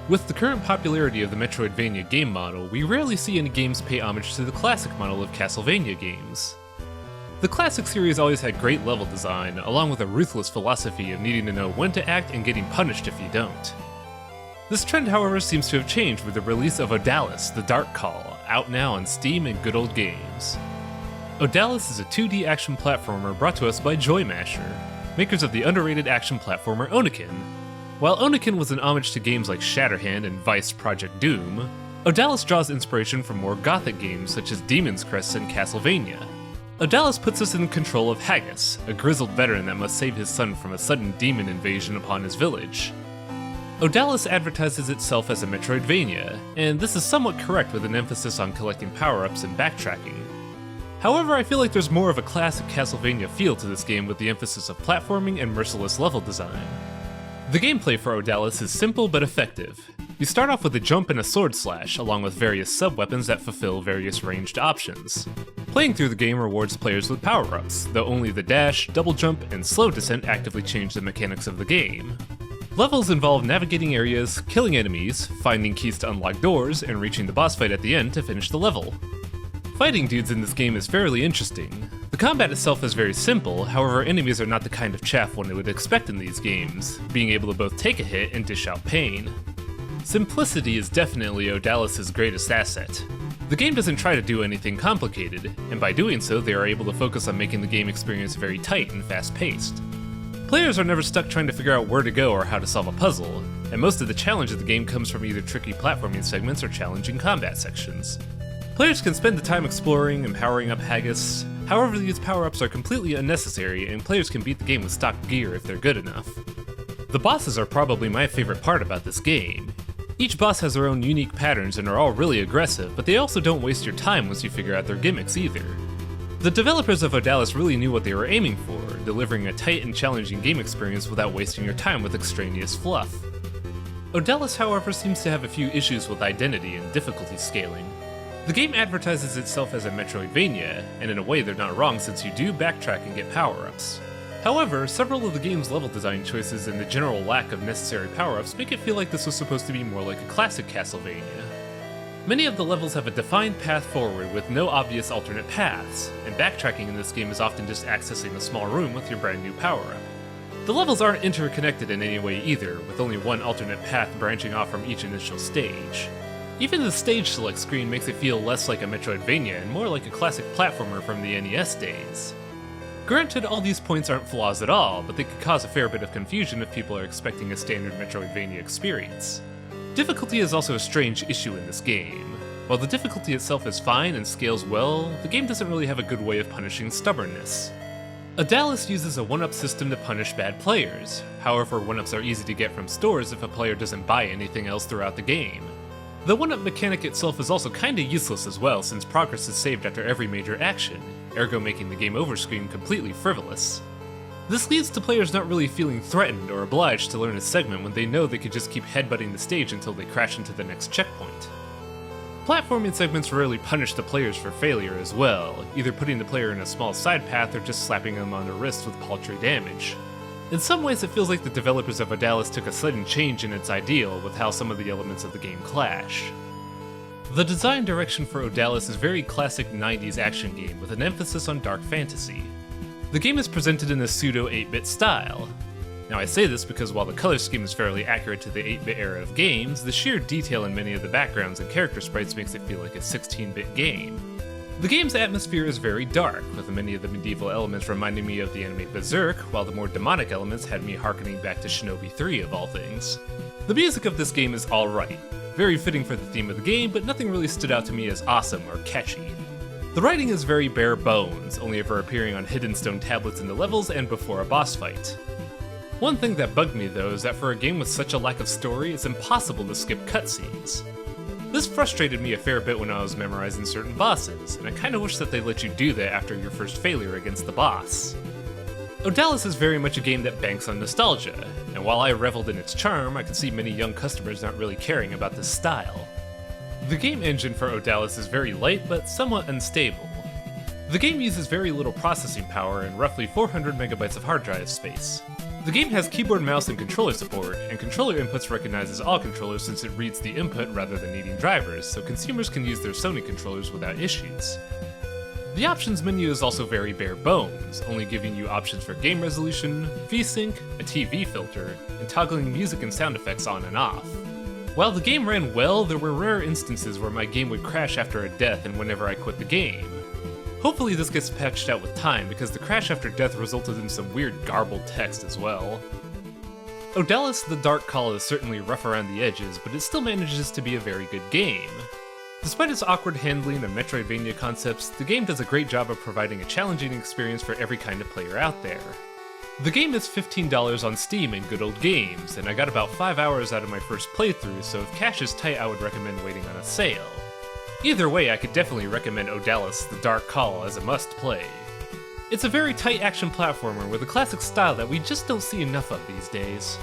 With the current popularity of the Metroidvania game model, we rarely see any games pay homage to the classic model of Castlevania games. The classic series always had great level design, along with a ruthless philosophy of needing to know when to act and getting punished if you don't. This trend, however, seems to have changed with the release of Odallus: The Dark Call, out now on Steam and Good Old Games. Odallus is a 2D action platformer brought to us by Joymasher, makers of the underrated action platformer Oniken. While Oniken was an homage to games like Shatterhand and Vice Project Doom, Odallus draws inspiration from more gothic games such as Demon's Crest and Castlevania. Odallus puts us in control of Haggis, a grizzled veteran that must save his son from a sudden demon invasion upon his village. Odallus advertises itself as a Metroidvania, and this is somewhat correct with an emphasis on collecting power-ups and backtracking. However, I feel like there's more of a classic Castlevania feel to this game with the emphasis of platforming and merciless level design. The gameplay for Odallus is simple but effective. You start off with a jump and a sword slash, along with various sub-weapons that fulfill various ranged options. Playing through the game rewards players with power-ups, though only the dash, double jump, and slow descent actively change the mechanics of the game. Levels involve navigating areas, killing enemies, finding keys to unlock doors, and reaching the boss fight at the end to finish the level. Fighting dudes in this game is fairly interesting. The combat itself is very simple, however enemies are not the kind of chaff one would expect in these games, being able to both take a hit and dish out pain. Simplicity is definitely Odallus' greatest asset. The game doesn't try to do anything complicated, and by doing so they are able to focus on making the game experience very tight and fast-paced. Players are never stuck trying to figure out where to go or how to solve a puzzle, and most of the challenge of the game comes from either tricky platforming segments or challenging combat sections. Players can spend the time exploring and powering up Haggis, however these power-ups are completely unnecessary and players can beat the game with stock gear if they're good enough. The bosses are probably my favorite part about this game. Each boss has their own unique patterns and are all really aggressive, but they also don't waste your time once you figure out their gimmicks either. The developers of Odallus really knew what they were aiming for, delivering a tight and challenging game experience without wasting your time with extraneous fluff. Odallus, however, seems to have a few issues with identity and difficulty scaling. The game advertises itself as a Metroidvania, and in a way they're not wrong since you do backtrack and get power-ups. However, several of the game's level design choices and the general lack of necessary power-ups make it feel like this was supposed to be more like a classic Castlevania. Many of the levels have a defined path forward with no obvious alternate paths, and backtracking in this game is often just accessing a small room with your brand new power-up. The levels aren't interconnected in any way either, with only one alternate path branching off from each initial stage. Even the stage select screen makes it feel less like a Metroidvania and more like a classic platformer from the NES days. Granted, all these points aren't flaws at all, but they could cause a fair bit of confusion if people are expecting a standard Metroidvania experience. Difficulty is also a strange issue in this game. While the difficulty itself is fine and scales well, the game doesn't really have a good way of punishing stubbornness. Odallus uses a 1-up system to punish bad players, however 1-ups are easy to get from stores if a player doesn't buy anything else throughout the game. The 1-up mechanic itself is also kinda useless as well since progress is saved after every major action, ergo making the game over screen completely frivolous. This leads to players not really feeling threatened or obliged to learn a segment when they know they could just keep headbutting the stage until they crash into the next checkpoint. Platforming segments rarely punish the players for failure as well, either putting the player in a small side path or just slapping them on the wrist with paltry damage. In some ways it feels like the developers of Odallus took a sudden change in its ideal with how some of the elements of the game clash. The design direction for Odallus is very classic 90s action game with an emphasis on dark fantasy. The game is presented in a pseudo 8-bit style. Now I say this because while the color scheme is fairly accurate to the 8-bit era of games, the sheer detail in many of the backgrounds and character sprites makes it feel like a 16-bit game. The game's atmosphere is very dark, with many of the medieval elements reminding me of the anime Berserk, while the more demonic elements had me harkening back to Shinobi 3 of all things. The music of this game is alright, very fitting for the theme of the game, but nothing really stood out to me as awesome or catchy. The writing is very bare bones, only ever appearing on hidden stone tablets in the levels and before a boss fight. One thing that bugged me though is that for a game with such a lack of story, it's impossible to skip cutscenes. This frustrated me a fair bit when I was memorizing certain bosses, and I kinda wish that they let you do that after your first failure against the boss. Odallus is very much a game that banks on nostalgia, and while I reveled in its charm, I could see many young customers not really caring about this style. The game engine for Odallus is very light but somewhat unstable. The game uses very little processing power and roughly 400 megabytes of hard drive space. The game has keyboard, mouse, and controller support, and controller inputs recognizes all controllers since it reads the input rather than needing drivers, so consumers can use their Sony controllers without issues. The options menu is also very bare bones, only giving you options for game resolution, VSync, a TV filter, and toggling music and sound effects on and off. While the game ran well, there were rare instances where my game would crash after a death and whenever I quit the game. Hopefully this gets patched out with time, because the crash after death resulted in some weird garbled text as well. Odallus the Dark Call is certainly rough around the edges, but it still manages to be a very good game. Despite its awkward handling of Metroidvania concepts, the game does a great job of providing a challenging experience for every kind of player out there. The game is $15 on Steam in Good Old Games, and I got about 5 hours out of my first playthrough, so if cash is tight I would recommend waiting on a sale. Either way, I could definitely recommend Odallus the Dark Call as a must-play. It's a very tight action platformer with a classic style that we just don't see enough of these days.